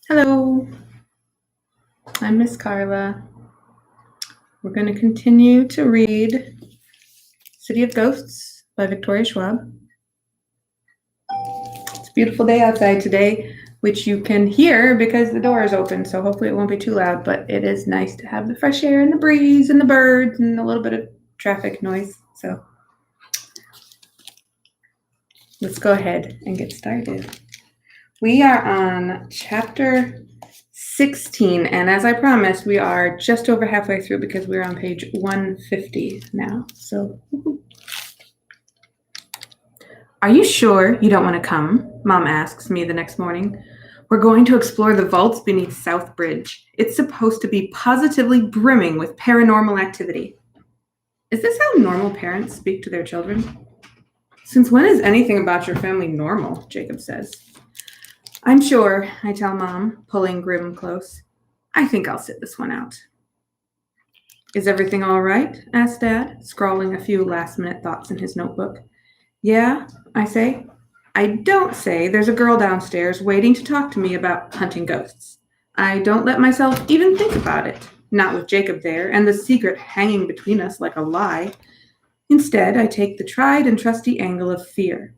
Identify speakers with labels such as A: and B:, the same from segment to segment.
A: Hello, I'm Miss Carla. We're going to continue to read City of Ghosts by Victoria Schwab. It's a beautiful day outside today, which you can hear because the door is open, so hopefully it won't be too loud, but it is nice to have the fresh air and the breeze and the birds and a little bit of traffic noise. So let's go ahead and get started. We are on chapter 16, and as I promised, we are just over halfway through because we're on page 150 now. So, are you sure you don't want to come? Mom asks me the next morning. We're going to explore the vaults beneath South Bridge. It's supposed to be positively brimming with paranormal activity. Is this how normal parents speak to their children? Since when is anything about your family normal? Jacob says. I'm sure, I tell Mom, pulling Grim close. I think I'll sit this one out. Is everything all right? Asks Dad, scrawling a few last-minute thoughts in his notebook. Yeah, I say. I don't say there's a girl downstairs waiting to talk to me about hunting ghosts. I don't let myself even think about it, not with Jacob there and the secret hanging between us like a lie. Instead, I take the tried and trusty angle of fear.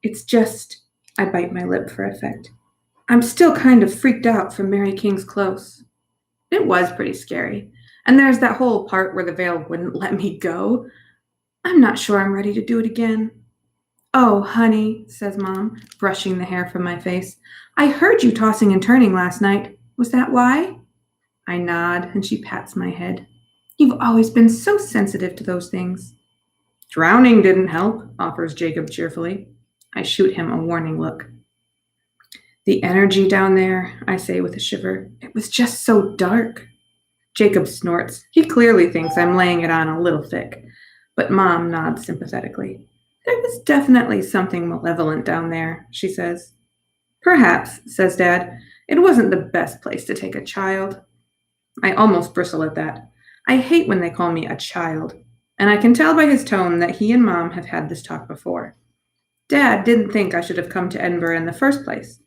A: It's just, I bite my lip for effect. I'm still kind of freaked out from Mary King's Close. It was pretty scary. And there's that whole part where the veil wouldn't let me go. I'm not sure I'm ready to do it again. Oh, honey, says Mom, brushing the hair from my face. I heard you tossing and turning last night. Was that why? I nod, and she pats my head. You've always been so sensitive to those things. Drowning didn't help, offers Jacob cheerfully. I shoot him a warning look. The energy down there, I say with a shiver. It was just so dark. Jacob snorts. He clearly thinks I'm laying it on a little thick, but Mom nods sympathetically. There was definitely something malevolent down there, she says. Perhaps, says Dad. It wasn't the best place to take a child. I almost bristle at that. I hate when they call me a child, and I can tell by his tone that he and Mom have had this talk before. Dad didn't think I should have come to Edinburgh in the first place.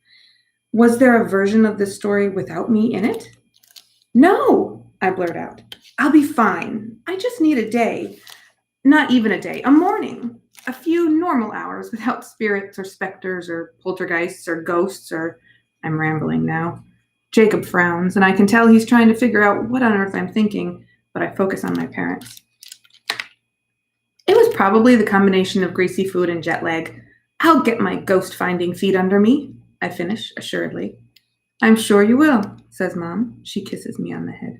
A: Was there a version of this story without me in it? No, I blurt out. I'll be fine. I just need a day. Not even a day, a morning. A few normal hours without spirits or specters or poltergeists or ghosts or... I'm rambling now. Jacob frowns, and I can tell he's trying to figure out what on earth I'm thinking, but I focus on my parents. It was probably the combination of greasy food and jet lag. I'll get my ghost-finding feet under me, I finish, assuredly. I'm sure you will, says Mom. She kisses me on the head.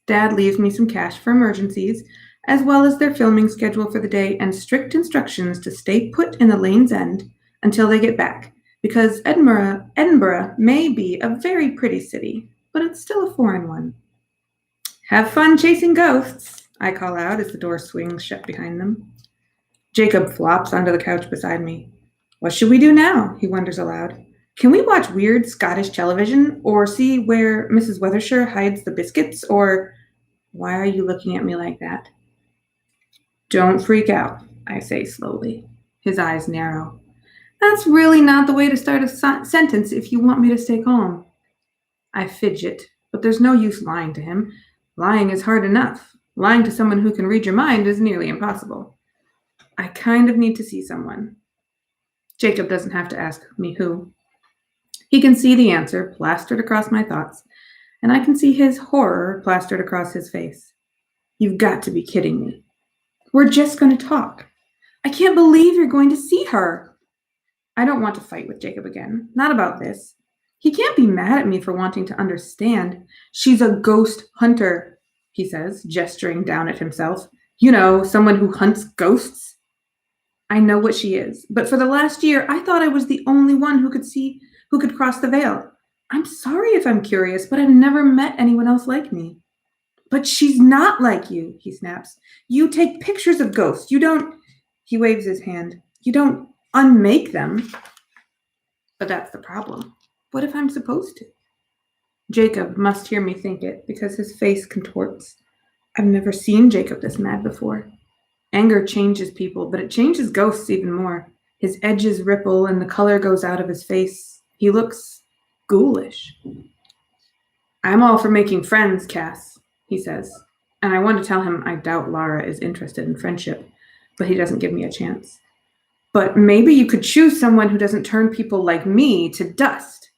A: Dad leaves me some cash for emergencies, as well as their filming schedule for the day and strict instructions to stay put in the Lane's End until they get back, because Edinburgh may be a very pretty city, but it's still a foreign one. Have fun chasing ghosts, I call out as the door swings shut behind them. Jacob flops onto the couch beside me. What should we do now? He wonders aloud. Can we watch weird Scottish television or see where Mrs. Weathershire hides the biscuits or... Why are you looking at me like that? Don't freak out, I say slowly. His eyes narrow. That's really not the way to start a sentence if you want me to stay calm. I fidget, but there's no use lying to him. Lying is hard enough. Lying to someone who can read your mind is nearly impossible. I kind of need to see someone. Jacob doesn't have to ask me who. He can see the answer plastered across my thoughts, and I can see his horror plastered across his face. You've got to be kidding me. We're just going to talk. I can't believe you're going to see her. I don't want to fight with Jacob again. Not about this. He can't be mad at me for wanting to understand. She's a ghost hunter, he says, gesturing down at himself. You know, someone who hunts ghosts. I know what she is, but for the last year, I thought I was the only one who could cross the veil. I'm sorry if I'm curious, but I've never met anyone else like me. But she's not like you, he snaps. You take pictures of ghosts. You don't... He waves his hand. You don't unmake them. But that's the problem. What if I'm supposed to? Jacob must hear me think it, because his face contorts. I've never seen Jacob this mad before. Anger changes people, but it changes ghosts even more. His edges ripple and the color goes out of his face. He looks ghoulish. I'm all for making friends, Cass, he says, and I want to tell him I doubt Lara is interested in friendship, but he doesn't give me a chance. But maybe you could choose someone who doesn't turn people like me to dust.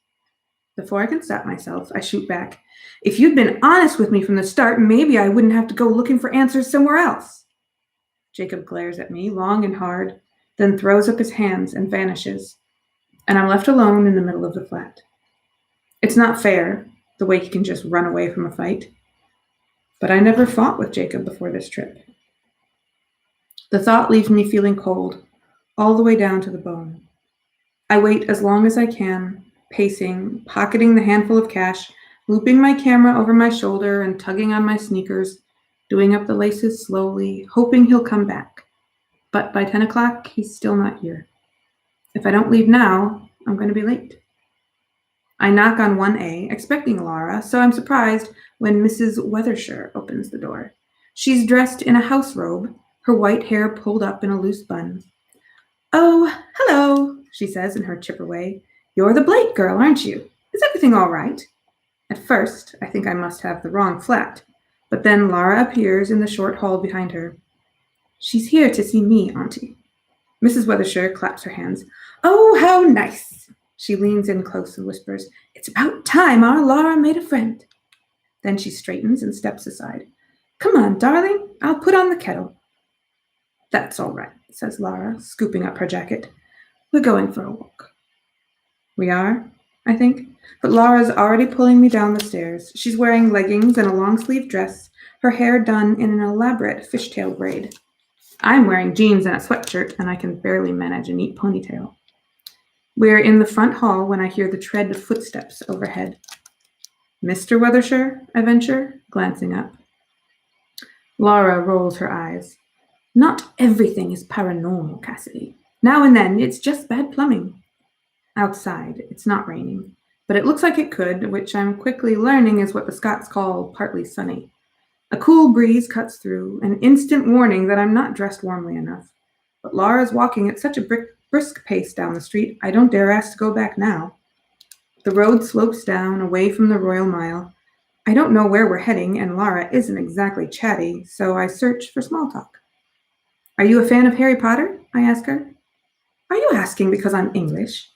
A: Before I can stop myself, I shoot back. If you'd been honest with me from the start, maybe I wouldn't have to go looking for answers somewhere else. Jacob glares at me long and hard, then throws up his hands and vanishes, and I'm left alone in the middle of the flat. It's not fair, the way he can just run away from a fight. But I never fought with Jacob before this trip. The thought leaves me feeling cold, all the way down to the bone. I wait as long as I can, pacing, pocketing the handful of cash, looping my camera over my shoulder and tugging on my sneakers, doing up the laces slowly, hoping he'll come back. But by 10 o'clock, he's still not here. If I don't leave now, I'm going to be late. I knock on 1A, expecting Lara, so I'm surprised when Mrs. Weathershire opens the door. She's dressed in a house robe, her white hair pulled up in a loose bun. "Oh, hello," she says in her chipper way. "You're the Blake girl, aren't you? Is everything all right?" At first, I think I must have the wrong flat, but then Lara appears in the short hall behind her. "She's here to see me, Auntie." Mrs. Weathershire claps her hands. "Oh, how nice!" She leans in close and whispers, "It's about time our Lara made a friend." Then she straightens and steps aside. "Come on, darling, I'll put on the kettle." "That's all right," says Lara, scooping up her jacket. "We're going for a walk." We are, I think, but Lara's already pulling me down the stairs. She's wearing leggings and a long-sleeved dress, her hair done in an elaborate fishtail braid. I'm wearing jeans and a sweatshirt, and I can barely manage a neat ponytail. We're in the front hall when I hear the tread of footsteps overhead. "Mr. Weathershire?" I venture, glancing up. Lara rolls her eyes. "Not everything is paranormal, Cassidy. Now and then, it's just bad plumbing." Outside, it's not raining, but it looks like it could, which I'm quickly learning is what the Scots call partly sunny. A cool breeze cuts through, an instant warning that I'm not dressed warmly enough. But Lara's walking at such a brisk pace down the street, I don't dare ask to go back now. The road slopes down, away from the Royal Mile. I don't know where we're heading, and Lara isn't exactly chatty, so I search for small talk. "Are you a fan of Harry Potter?" I ask her. "Are you asking because I'm English?"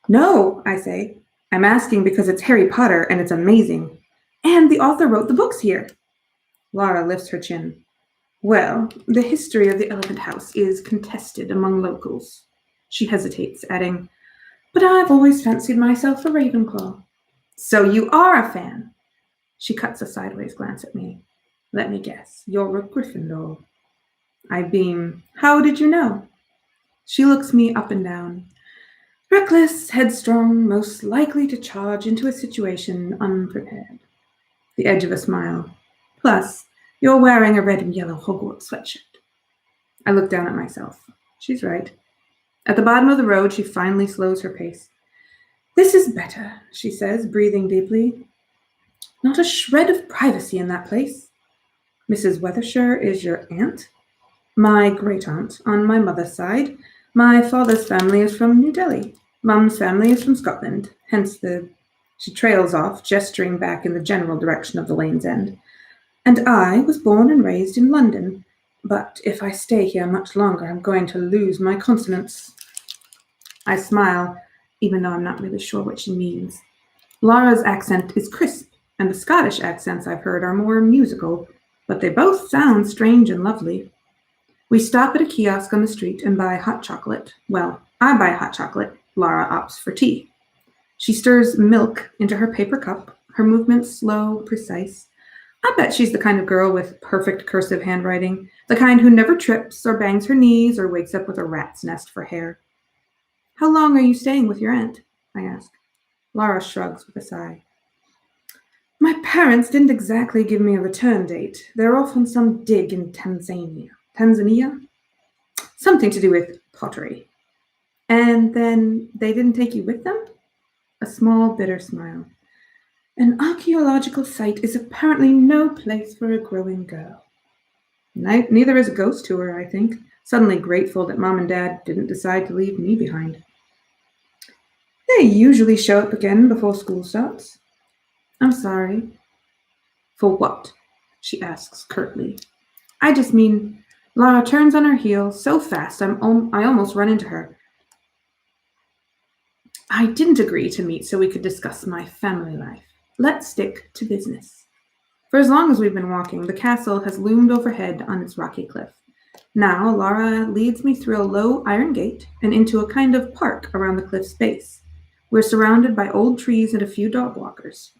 A: "No," I say. "I'm asking because it's Harry Potter and it's amazing. And the author wrote the books here." Lara lifts her chin. "Well, the history of the Elephant House is contested among locals." She hesitates, adding, "But I've always fancied myself a Ravenclaw." "So you are a fan?" She cuts a sideways glance at me. "Let me guess, you're a Gryffindor." I beam. "How did you know?" She looks me up and down. "Reckless, headstrong, most likely to charge into a situation unprepared." The edge of a smile. "Plus, you're wearing a red and yellow Hogwarts sweatshirt." I look down at myself. She's right. At the bottom of the road, she finally slows her pace. "This is better," she says, breathing deeply. "Not a shred of privacy in that place." "Mrs. Weathershire is your aunt?" "My great-aunt, on my mother's side. My father's family is from New Delhi. Mum's family is from Scotland, hence the..." She trails off, gesturing back in the general direction of the lane's end. "And I was born and raised in London, but if I stay here much longer, I'm going to lose my consonants." I smile, even though I'm not really sure what she means. Lara's accent is crisp, and the Scottish accents I've heard are more musical, but they both sound strange and lovely. We stop at a kiosk on the street and buy hot chocolate. Well, I buy hot chocolate. Lara opts for tea. She stirs milk into her paper cup, her movements slow, precise. I bet she's the kind of girl with perfect cursive handwriting, the kind who never trips or bangs her knees or wakes up with a rat's nest for hair. "How long are you staying with your aunt?" I ask. Lara shrugs with a sigh. "My parents didn't exactly give me a return date. They're off on some dig in Tanzania. Tanzania? Something to do with pottery." "And then they didn't take you with them?" A small, bitter smile. "An archaeological site is apparently no place for a growing girl." Neither is a ghost tour, I think, suddenly grateful that Mom and Dad didn't decide to leave me behind. They usually show up again before school starts. I'm sorry. For what? She asks curtly. I just mean, Lara turns on her heel so fast I almost run into her. I didn't agree to meet so we could discuss my family life. Let's stick to business. For as long as we've been walking, the castle has loomed overhead on its rocky cliff. Now, Lara leads me through a low iron gate and into a kind of park around the cliff's base. We're surrounded by old trees and a few dog walkers.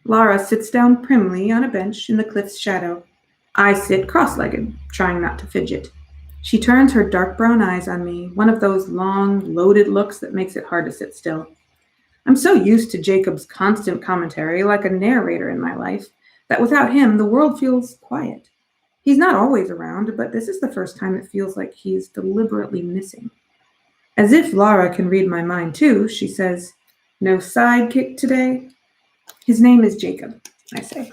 A: Lara sits down primly on a bench in the cliff's shadow. I sit cross-legged, trying not to fidget. She turns her dark brown eyes on me, one of those long, loaded looks that makes it hard to sit still. I'm so used to Jacob's constant commentary, like a narrator in my life, that without him, the world feels quiet. He's not always around, but this is the first time it feels like he's deliberately missing. As if Lara can read my mind too, she says, "No sidekick today?" "His name is Jacob," I say.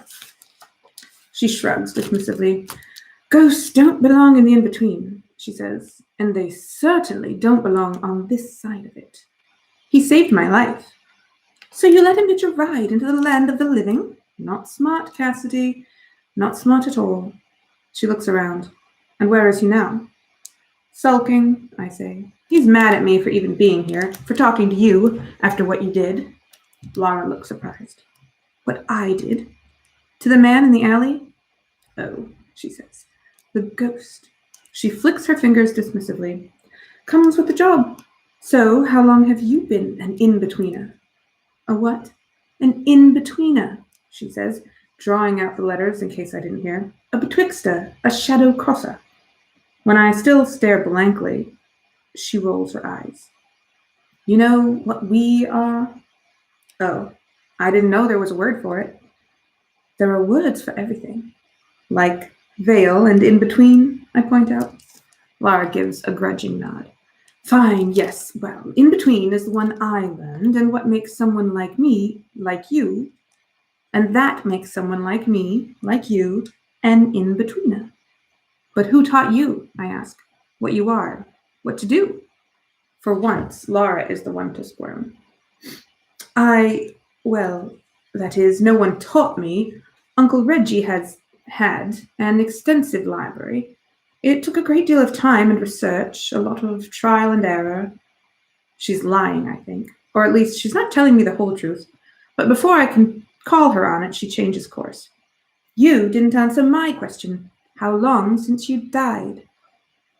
A: She shrugs dismissively. "Ghosts don't belong in the in-between," she says, "and they certainly don't belong on this side of it. He saved my life." "So you let him hitch a ride into the land of the living? Not smart, Cassidy. Not smart at all." She looks around. "And where is he now?" "Sulking," I say. "He's mad at me for even being here, for talking to you after what you did." Lara looks surprised. "What I did? To the man in the alley?" "Oh," she says. "The ghost." She flicks her fingers dismissively. "Comes with the job. So, how long have you been an in-betweener?" "A what?" "An in-betweener," she says, drawing out the letters in case I didn't hear. "A betwixter, a shadow crosser." When I still stare blankly, she rolls her eyes. "You know what we are?" "Oh, I didn't know there was a word for it." "There are words for everything." "Like veil and in between," I point out. Lara gives a grudging nod. "Fine, yes, well, in between is the one I learned, and what makes someone like me, like you, and that makes someone like me, like you, an in-betweener." "But who taught you," I ask, "what you are, what to do?" For once, Lara is the one to squirm. Well, that is, no one taught me. Uncle Reggie has had an extensive library. It took a great deal of time and research, a lot of trial and error." She's lying, I think. Or at least she's not telling me the whole truth. But before I can call her on it, she changes course. "You didn't answer my question. How long since you died?"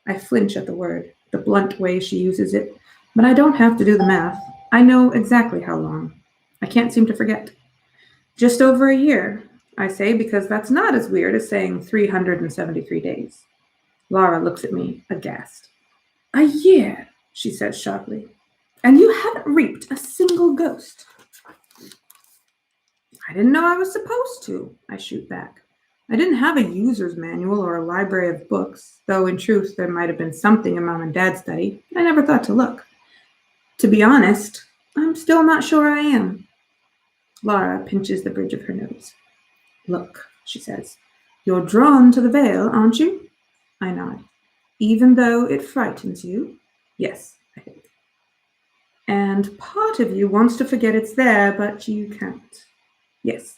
A: I flinch at the word, the blunt way she uses it, but I don't have to do the math. I know exactly how long. I can't seem to forget. "Just over a year," I say, because that's not as weird as saying 373 days. Lara looks at me, aghast. "A year," she says sharply. "And you haven't reaped a single ghost." "I didn't know I was supposed to," I shoot back. I didn't have a user's manual or a library of books, though in truth there might have been something in Mom and Dad's study, but I never thought to look. To be honest, I'm still not sure I am. Lara pinches the bridge of her nose. "Look," she says, "you're drawn to the veil, aren't you?" I nod. "Even though it frightens you?" "Yes, I think." "And part of you wants to forget it's there, but you can't." "Yes."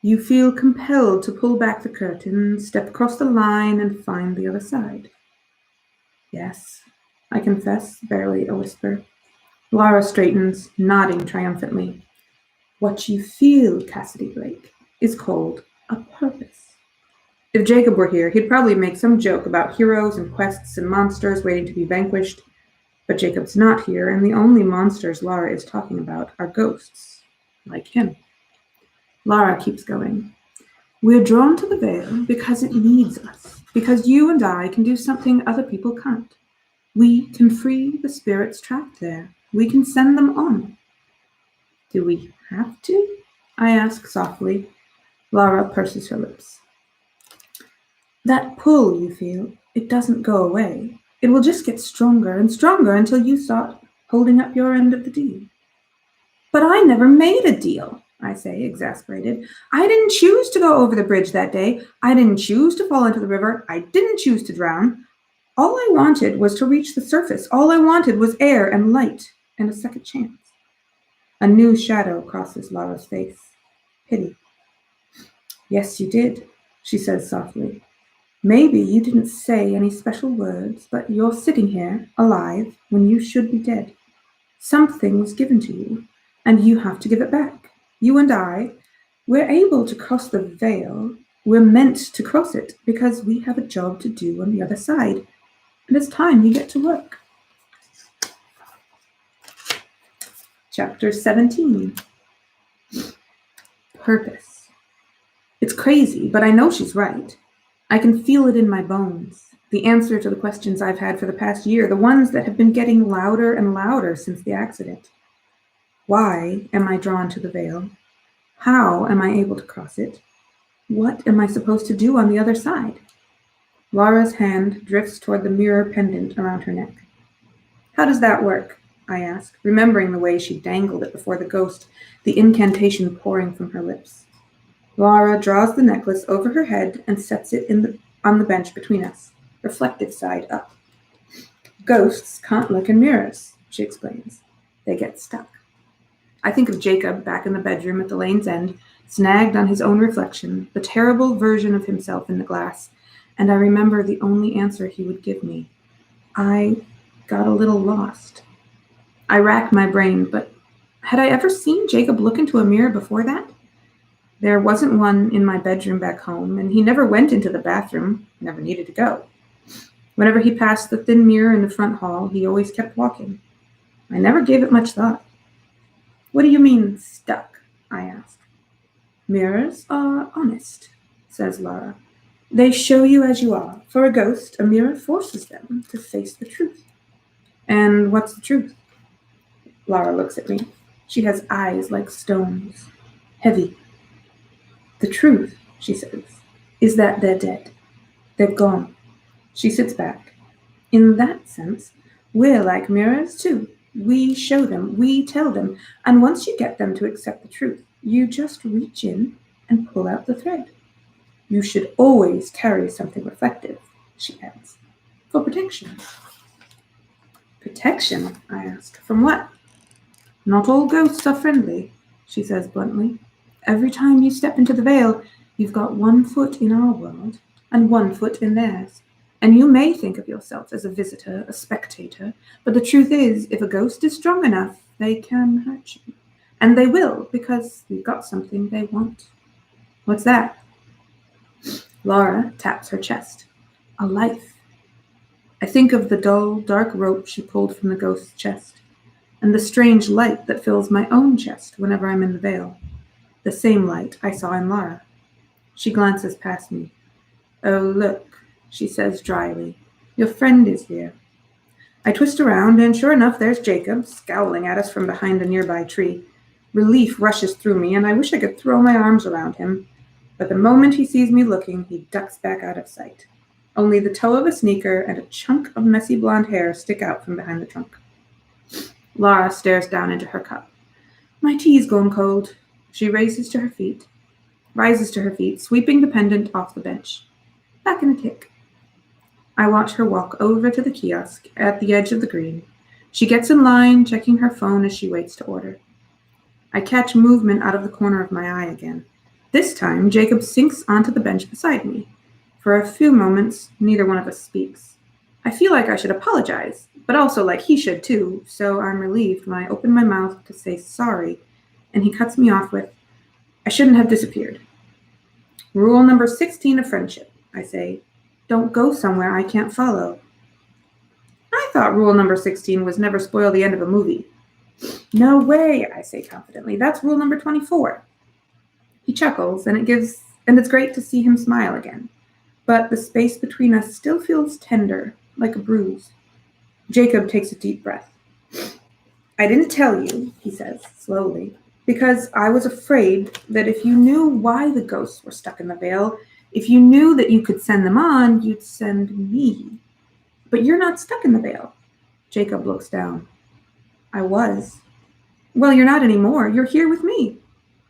A: "You feel compelled to pull back the curtain, step across the line, and find the other side." "Yes," I confess, barely a whisper. Lara straightens, nodding triumphantly. "What you feel, Cassidy Blake, is called a purpose." If Jacob were here, he'd probably make some joke about heroes and quests and monsters waiting to be vanquished. But Jacob's not here, and the only monsters Lara is talking about are ghosts, like him. Lara keeps going. "We're drawn to the veil because it needs us, because you and I can do something other people can't. We can free the spirits trapped there. We can send them on." "Do we have to?" I ask softly. Lara purses her lips. "That pull you feel, it doesn't go away. It will just get stronger and stronger until you start holding up your end of the deal." "But I never made a deal," I say, exasperated. "I didn't choose to go over the bridge that day. I didn't choose to fall into the river. I didn't choose to drown. All I wanted was to reach the surface. All I wanted was air and light and a second chance. A new shadow crosses Laura's face. Pity. Yes, you did, she says softly. Maybe you didn't say any special words, but you're sitting here, alive, when you should be dead. Something was given to you, and you have to give it back. You and I, we're able to cross the veil. We're meant to cross it because we have a job to do on the other side. And it's time you get to work. Chapter 17. Purpose. It's crazy, but I know she's right. I can feel it in my bones. The answer to the questions I've had for the past year, the ones that have been getting louder and louder since the accident. Why am I drawn to the veil? How am I able to cross it? What am I supposed to do on the other side? Laura's hand drifts toward the mirror pendant around her neck. How does that work? I ask, remembering the way she dangled it before the ghost, the incantation pouring from her lips. Laura draws the necklace over her head and sets it on the bench between us, reflective side up. Ghosts can't look in mirrors, she explains. They get stuck. I think of Jacob back in the bedroom at the lane's end, snagged on his own reflection, the terrible version of himself in the glass, and I remember the only answer he would give me. I got a little lost. I rack my brain, but had I ever seen Jacob look into a mirror before that? There wasn't one in my bedroom back home, and he never went into the bathroom, never needed to go. Whenever he passed the thin mirror in the front hall, he always kept walking. I never gave it much thought. What do you mean, stuck? I asked. Mirrors are honest, says Laura. They show you as you are. For a ghost, a mirror forces them to face the truth. And what's the truth? Laura looks at me. She has eyes like stones, heavy. The truth, she says, is that they're dead. They're gone. She sits back. In that sense, we're like mirrors too. We show them, we tell them, and once you get them to accept the truth, you just reach in and pull out the thread. You should always carry something reflective, she adds, for protection. Protection? I ask. From what? Not all ghosts are friendly, she says bluntly. Every time you step into the veil, you've got 1 foot in our world and 1 foot in theirs. And you may think of yourself as a visitor, a spectator, but the truth is, if a ghost is strong enough, they can hurt you. And they will, because you've got something they want. What's that? Laura taps her chest. A life. I think of the dull, dark rope she pulled from the ghost's chest, and the strange light that fills my own chest whenever I'm in the veil. The same light I saw in Laura. She glances past me. Oh, look, she says dryly. Your friend is here. I twist around, and sure enough, there's Jacob, scowling at us from behind a nearby tree. Relief rushes through me, and I wish I could throw my arms around him. But the moment he sees me looking, he ducks back out of sight. Only the toe of a sneaker and a chunk of messy blonde hair stick out from behind the trunk. Laura stares down into her cup. My tea's gone cold. She rises to her feet, sweeping the pendant off the bench. Back in a tick. I watch her walk over to the kiosk at the edge of the green. She gets in line, checking her phone as she waits to order. I catch movement out of the corner of my eye again. This time, Jacob sinks onto the bench beside me. For a few moments, neither one of us speaks. I feel like I should apologize, but also like he should too, so I'm relieved when I open my mouth to say sorry, and he cuts me off with, I shouldn't have disappeared. Rule number 16 of friendship, I say. Don't go somewhere I can't follow. I thought rule number 16 was never spoil the end of a movie. No way, I say confidently. That's rule number 24. He chuckles, and it's great to see him smile again. But the space between us still feels tender, like a bruise. Jacob takes a deep breath. I didn't tell you, he says slowly, because I was afraid that if you knew why the ghosts were stuck in the veil, if you knew that you could send them on, you'd send me. But you're not stuck in the veil. Jacob looks down. I was. Well, you're not anymore. You're here with me.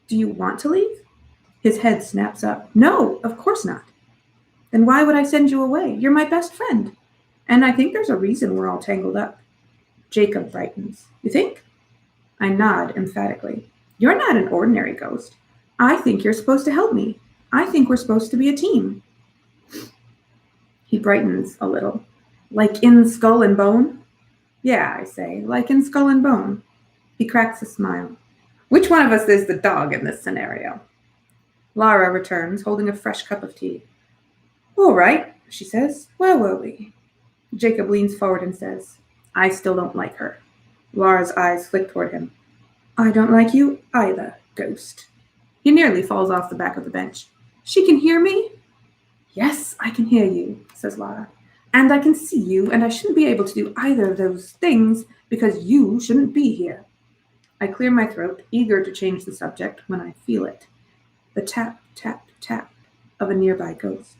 A: Do you want to leave? His head snaps up. No, of course not. Then why would I send you away? You're my best friend. And I think there's a reason we're all tangled up. Jacob brightens. You think? I nod emphatically. You're not an ordinary ghost. I think you're supposed to help me. I think we're supposed to be a team. He brightens a little. Like in Skull and Bone? Yeah, I say, like in Skull and Bone. He cracks a smile. Which one of us is the dog in this scenario? Lara returns, holding a fresh cup of tea. All right, she says. Where were we? Jacob leans forward and says, I still don't like her. Lara's eyes flick toward him. I don't like you either, ghost. He nearly falls off the back of the bench. She can hear me? Yes, I can hear you, says Lara. And I can see you, and I shouldn't be able to do either of those things because you shouldn't be here. I clear my throat, eager to change the subject when I feel it. The tap, tap, tap of a nearby ghost.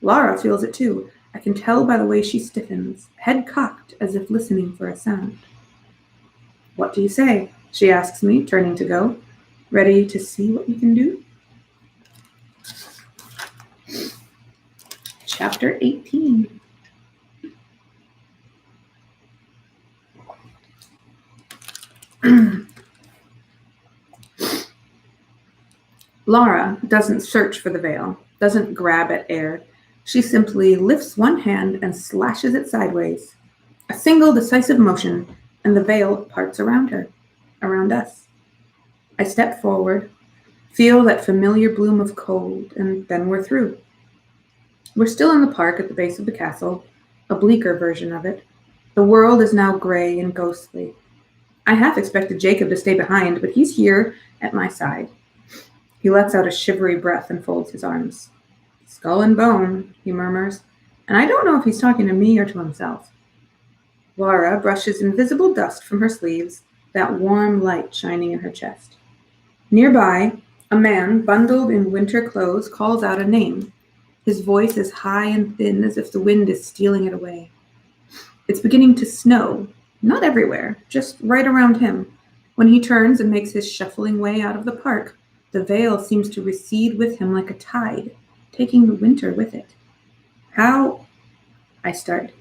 A: Lara feels it too. I can tell by the way she stiffens, head cocked as if listening for a sound. What do you say? She asks me, turning to go. Ready to see what we can do? Chapter 18. Lara doesn't search for the veil, doesn't grab at air. She simply lifts one hand and slashes it sideways. A single decisive motion, and the veil parts around her, around us. I step forward, feel that familiar bloom of cold, and then we're through. We're still in the park at the base of the castle, a bleaker version of it. The world is now gray and ghostly. I half expected Jacob to stay behind, but he's here at my side. He lets out a shivery breath and folds his arms. Skull and Bone, he murmurs, and I don't know if he's talking to me or to himself. Lara brushes invisible dust from her sleeves, that warm light shining in her chest. Nearby, a man bundled in winter clothes calls out a name. His voice is high and thin as if the wind is stealing it away. It's beginning to snow, not everywhere, just right around him. When he turns and makes his shuffling way out of the park, the veil seems to recede with him like a tide, taking the winter with it. How? I start.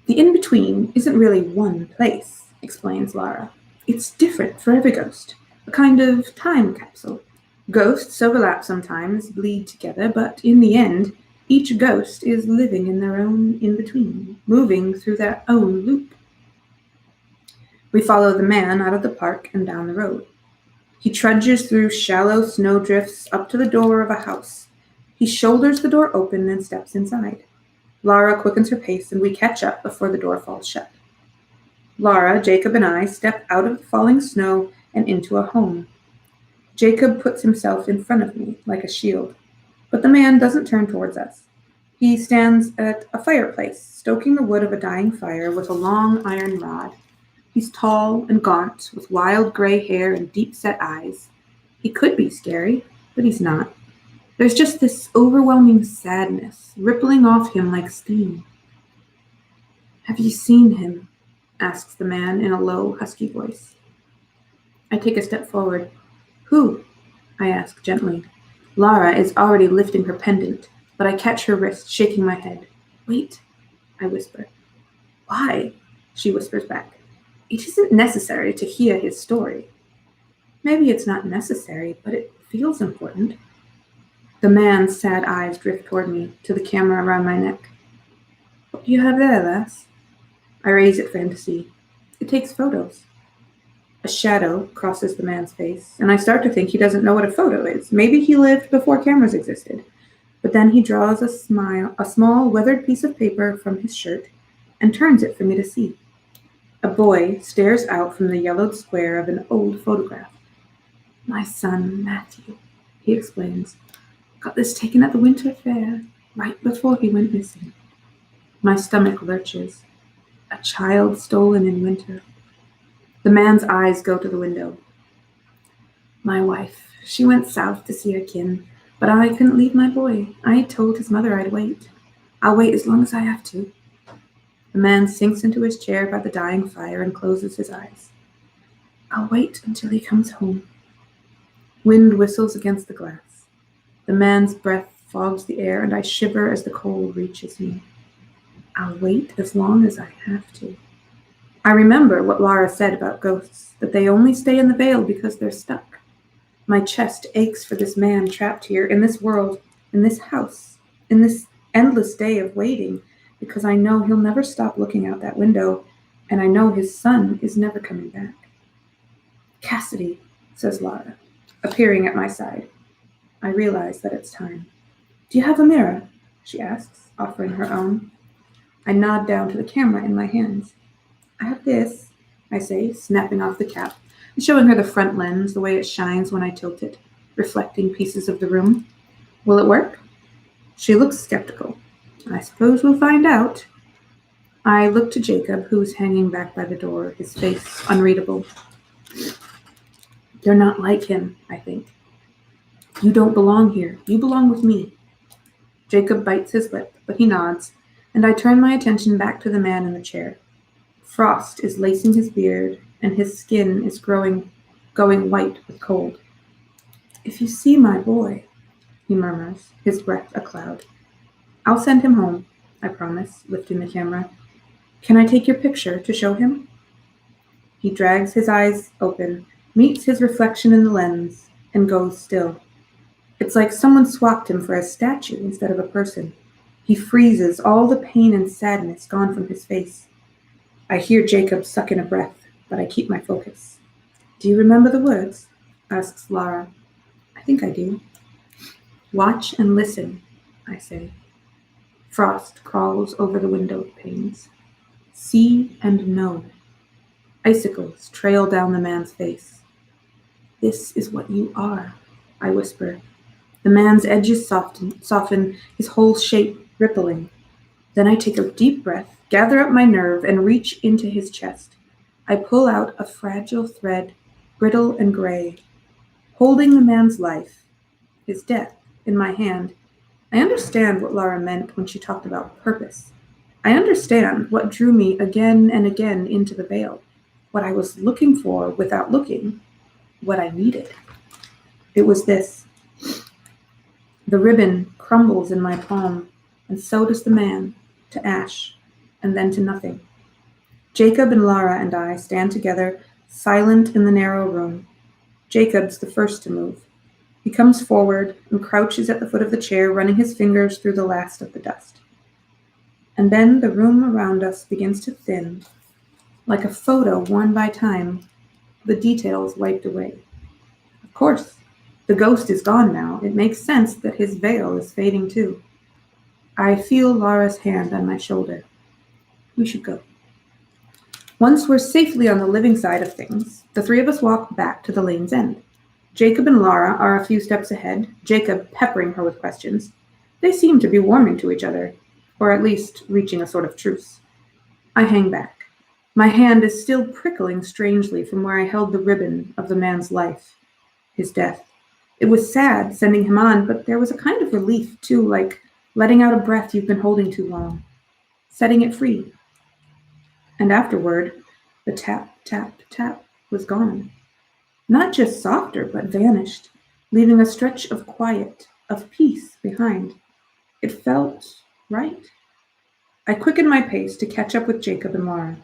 A: The in-between isn't really one place, explains Lara. It's different for every ghost, a kind of time capsule. Ghosts overlap sometimes, bleed together, but in the end, each ghost is living in their own in-between, moving through their own loop. We follow the man out of the park and down the road. He trudges through shallow snowdrifts up to the door of a house. He shoulders the door open and steps inside. Lara quickens her pace and we catch up before the door falls shut. Lara, Jacob, and I step out of the falling snow and into a home. Jacob puts himself in front of me like a shield, but the man doesn't turn towards us. He stands at a fireplace, stoking the wood of a dying fire with a long iron rod. He's tall and gaunt, with wild gray hair and deep-set eyes. He could be scary, but he's not. There's just this overwhelming sadness rippling off him like steam. Have you seen him? Asks the man in a low, husky voice. I take a step forward. Who? I ask gently. Lara is already lifting her pendant, but I catch her wrist, shaking my head. Wait, I whisper. Why? She whispers back. It isn't necessary to hear his story. Maybe it's not necessary, but it feels important. The man's sad eyes drift toward me, to the camera around my neck. What do you have there, lass? I raise it for him to see. It takes photos. A shadow crosses the man's face, and I start to think he doesn't know what a photo is. Maybe he lived before cameras existed. But then he draws a small weathered piece of paper from his shirt, and turns it for me to see. A boy stares out from the yellowed square of an old photograph. My son, Matthew, he explains, got this taken at the winter fair, right before he went missing. My stomach lurches. A child stolen in winter. The man's eyes go to the window. My wife, she went south to see her kin, but I couldn't leave my boy. I told his mother I'd wait. I'll wait as long as I have to. The man sinks into his chair by the dying fire and closes his eyes. I'll wait until he comes home. Wind whistles against the glass. The man's breath fogs the air, and I shiver as the cold reaches me. I'll wait as long as I have to. I remember what Lara said about ghosts, that they only stay in the veil because they're stuck. My chest aches for this man trapped here, in this world, in this house, in this endless day of waiting, because I know he'll never stop looking out that window, and I know his son is never coming back. Cassidy, says Lara, appearing at my side. I realize that it's time. Do you have a mirror? She asks, offering her own. I nod down to the camera in my hands. I have this, I say, snapping off the cap and showing her the front lens, the way it shines when I tilt it, reflecting pieces of the room. Will it work? She looks skeptical. I suppose we'll find out. I look to Jacob, who's hanging back by the door, his face unreadable. You're not like him, I think. You don't belong here. You belong with me. Jacob bites his lip, but he nods, and I turn my attention back to the man in the chair. Frost is lacing his beard, and his skin is going white with cold. If you see my boy, he murmurs, his breath a cloud. I'll send him home, I promise, lifting the camera. Can I take your picture to show him? He drags his eyes open, meets his reflection in the lens, and goes still. It's like someone swapped him for a statue instead of a person. He freezes, all the pain and sadness gone from his face. I hear Jacob suck in a breath, but I keep my focus. Do you remember the words? Asks Lara. I think I do. Watch and listen, I say. Frost crawls over the window panes. See and know. Icicles trail down the man's face. This is what you are, I whisper. The man's edges soften, his whole shape rippling. Then I take a deep breath, gather up my nerve, and reach into his chest. I pull out a fragile thread, brittle and gray. Holding the man's life, his death, in my hand, I understand what Lara meant when she talked about purpose. I understand what drew me again and again into the veil, what I was looking for without looking, what I needed. It was this. The ribbon crumbles in my palm, and so does the man, to ash, and then to nothing. Jacob and Lara and I stand together, silent in the narrow room. Jacob's the first to move. He comes forward and crouches at the foot of the chair, running his fingers through the last of the dust. And then the room around us begins to thin, like a photo worn by time, the details wiped away. Of course, the ghost is gone now. It makes sense that his veil is fading too. I feel Lara's hand on my shoulder. We should go. Once we're safely on the living side of things, the three of us walk back to the lane's end. Jacob and Lara are a few steps ahead, Jacob peppering her with questions. They seem to be warming to each other, or at least reaching a sort of truce. I hang back. My hand is still prickling strangely from where I held the ribbon of the man's life, his death. It was sad sending him on, but there was a kind of relief, too, like letting out a breath you've been holding too long, setting it free. And afterward, the tap, tap, tap was gone. Not just softer, but vanished, leaving a stretch of quiet, of peace behind. It felt right. I quickened my pace to catch up with Jacob and Lara.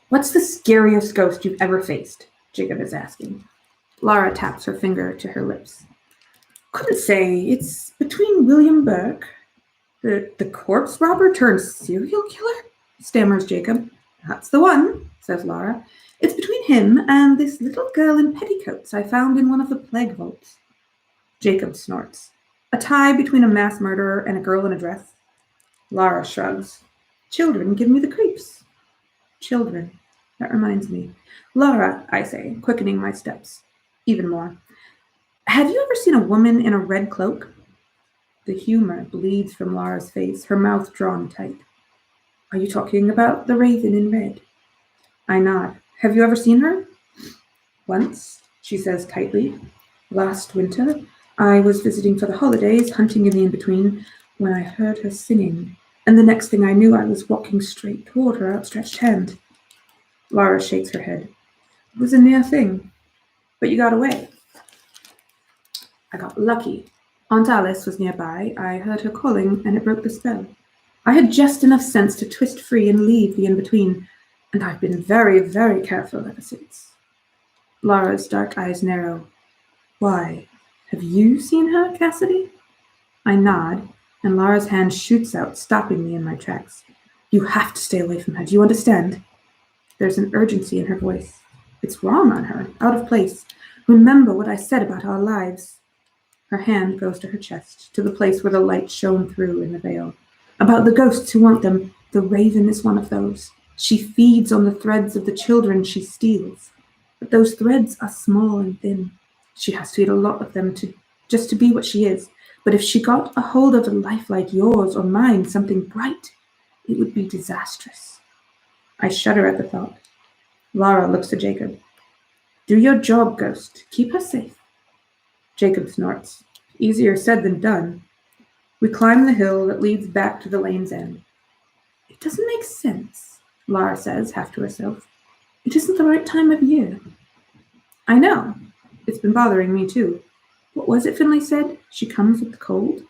A: What's the scariest ghost you've ever faced? Jacob is asking. Lara taps her finger to her lips. Couldn't say. It's between William Burke, the corpse robber turned serial killer, stammers Jacob. That's the one, says Lara. It's between him and this little girl in petticoats I found in one of the plague vaults. Jacob snorts. A tie between a mass murderer and a girl in a dress? Lara shrugs. Children give me the creeps. Children. That reminds me. Lara, I say, quickening my steps. Even more. Have you ever seen a woman in a red cloak? The humor bleeds from Lara's face, her mouth drawn tight. Are you talking about the raven in red? I nod. Have you ever seen her? Once, she says tightly. Last winter, I was visiting for the holidays, hunting in the in-between, when I heard her singing, and the next thing I knew I was walking straight toward her outstretched hand. Lara shakes her head. It was a near thing, but you got away. I got lucky. Aunt Alice was nearby. I heard her calling, and it broke the spell. I had just enough sense to twist free and leave the in-between, and I've been very, very careful ever since. Lara's dark eyes narrow. Why? Have you seen her, Cassidy? I nod, and Lara's hand shoots out, stopping me in my tracks. You have to stay away from her. Do you understand? There's an urgency in her voice. It's wrong on her, out of place. Remember what I said about our lives. Her hand goes to her chest, to the place where the light shone through in the veil. About the ghosts who want them. The raven is one of those. She feeds on the threads of the children she steals. But those threads are small and thin. She has to eat a lot of them just to be what she is. But if she got a hold of a life like yours or mine, something bright, it would be disastrous. I shudder at the thought. Lara looks to Jacob. Do your job, Ghost. Keep her safe. Jacob snorts. Easier said than done. We climb the hill that leads back to the lane's end. It doesn't make sense, Lara says, half to herself. It isn't the right time of year. I know. It's been bothering me, too. What was it Finley said? She comes with the cold?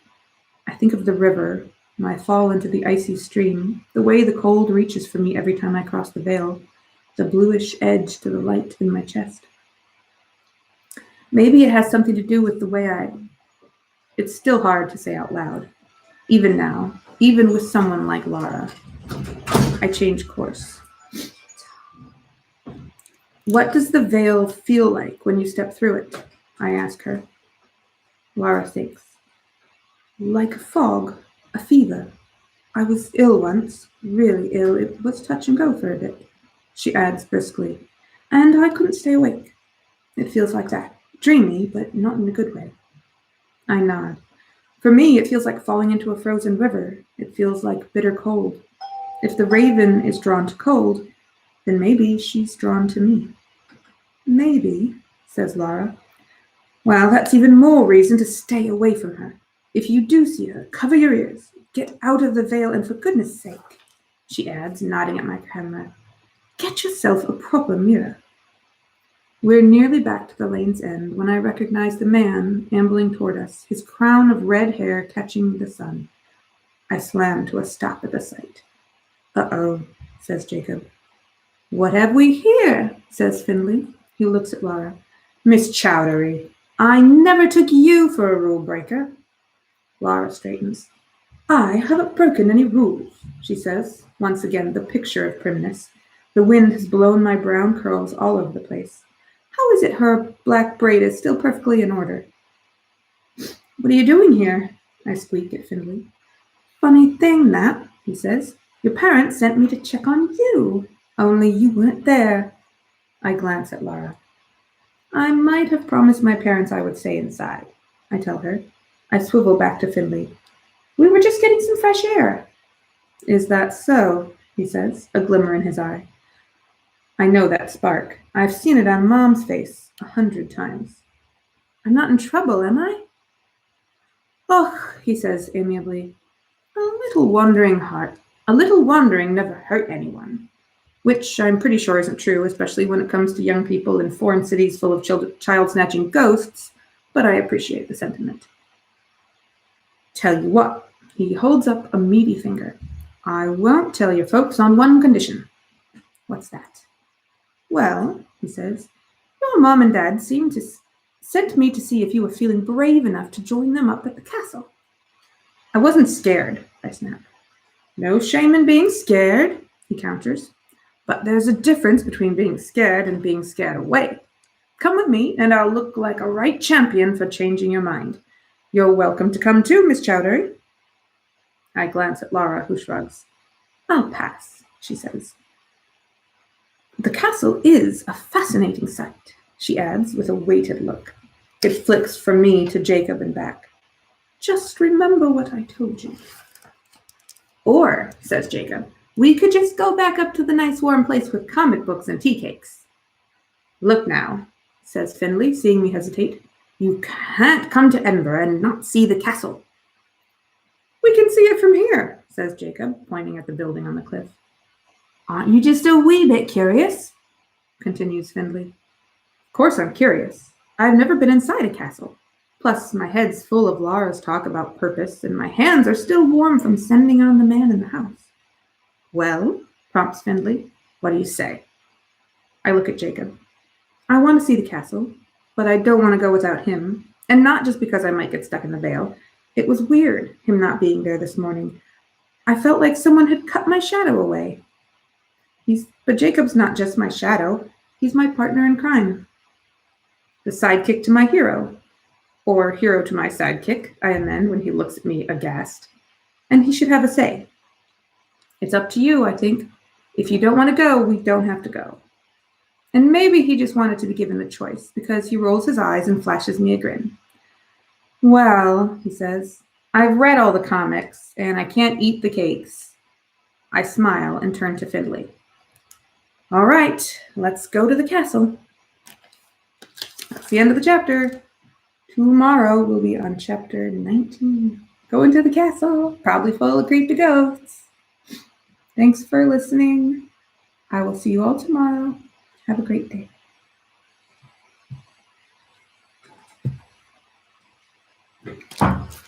A: I think of the river, my fall into the icy stream, the way the cold reaches for me every time I cross the veil, the bluish edge to the light in my chest. Maybe it has something to do with the way It's still hard to say out loud. Even now, even with someone like Lara. I change course. What does the veil feel like when you step through it? I ask her. Lara thinks. Like a fog, a fever. I was ill once, really ill. It was touch and go for a bit, she adds briskly. And I couldn't stay awake. It feels like that. Dreamy, but not in a good way. I nod. For me, it feels like falling into a frozen river. It feels like bitter cold. If the raven is drawn to cold, then maybe she's drawn to me. Maybe, says Lara. Well, that's even more reason to stay away from her. If you do see her, cover your ears. Get out of the veil, and for goodness sake, she adds, nodding at my camera, get yourself a proper mirror. We're nearly back to the lane's end when I recognize the man ambling toward us, his crown of red hair catching the sun. I slam to a stop at the sight. Uh-oh, says Jacob. What have we here? Says Finley. He looks at Lara. Miss Chowdhury, I never took you for a rule breaker. Lara straightens. I haven't broken any rules, she says, once again the picture of primness. The wind has blown my brown curls all over the place. How is it her black braid is still perfectly in order? What are you doing here? I squeak at Finley. Funny thing, that, he says. Your parents sent me to check on you, only you weren't there. I glance at Lara. I might have promised my parents I would stay inside, I tell her. I swivel back to Finley. We were just getting some fresh air. Is that so? He says, a glimmer in his eye. I know that spark. I've seen it on Mom's face 100 times. I'm not in trouble, am I? Oh, he says amiably. A little wandering never hurt anyone. Which I'm pretty sure isn't true, especially when it comes to young people in foreign cities full of child-snatching ghosts, but I appreciate the sentiment. Tell you what, he holds up a meaty finger. I won't tell your folks on one condition. What's that? Well, he says, your mom and dad sent me to see if you were feeling brave enough to join them up at the castle. I wasn't scared, I snap. No shame in being scared, he counters. But there's a difference between being scared and being scared away. Come with me, and I'll look like a right champion for changing your mind. You're welcome to come too, Miss Chowdhury. I glance at Lara, who shrugs. I'll pass, she says. The castle is a fascinating sight, she adds with a weighted look. It flicks from me to Jacob and back. Just remember what I told you. Or, says Jacob, we could just go back up to the nice warm place with comic books and tea cakes. Look now, says Finley, seeing me hesitate. You can't come to Edinburgh and not see the castle. We can see it from here, says Jacob, pointing at the building on the cliff. Aren't you just a wee bit curious? Continues Finley. Of course I'm curious. I've never been inside a castle. Plus, my head's full of Lara's talk about purpose, and my hands are still warm from sending on the man in the house. Well, prompts Finley, What do you say? I look at Jacob. I want to see the castle, but I don't want to go without him. And not just because I might get stuck in the veil. It was weird, him not being there this morning. I felt like someone had cut my shadow away. But Jacob's not just my shadow. He's my partner in crime. The sidekick to my hero. Or hero to my sidekick, I amend when he looks at me aghast. And he should have a say. It's up to you, I think. If you don't want to go, we don't have to go. And maybe he just wanted to be given the choice, because he rolls his eyes and flashes me a grin. Well, he says, I've read all the comics, and I can't eat the cakes. I smile and turn to Findlay. All right, let's go to the castle. That's the end of the chapter. Tomorrow we'll be on chapter 19. Going to the castle, probably full of creepy ghosts. Thanks for listening. I will see you all tomorrow. Have a great day.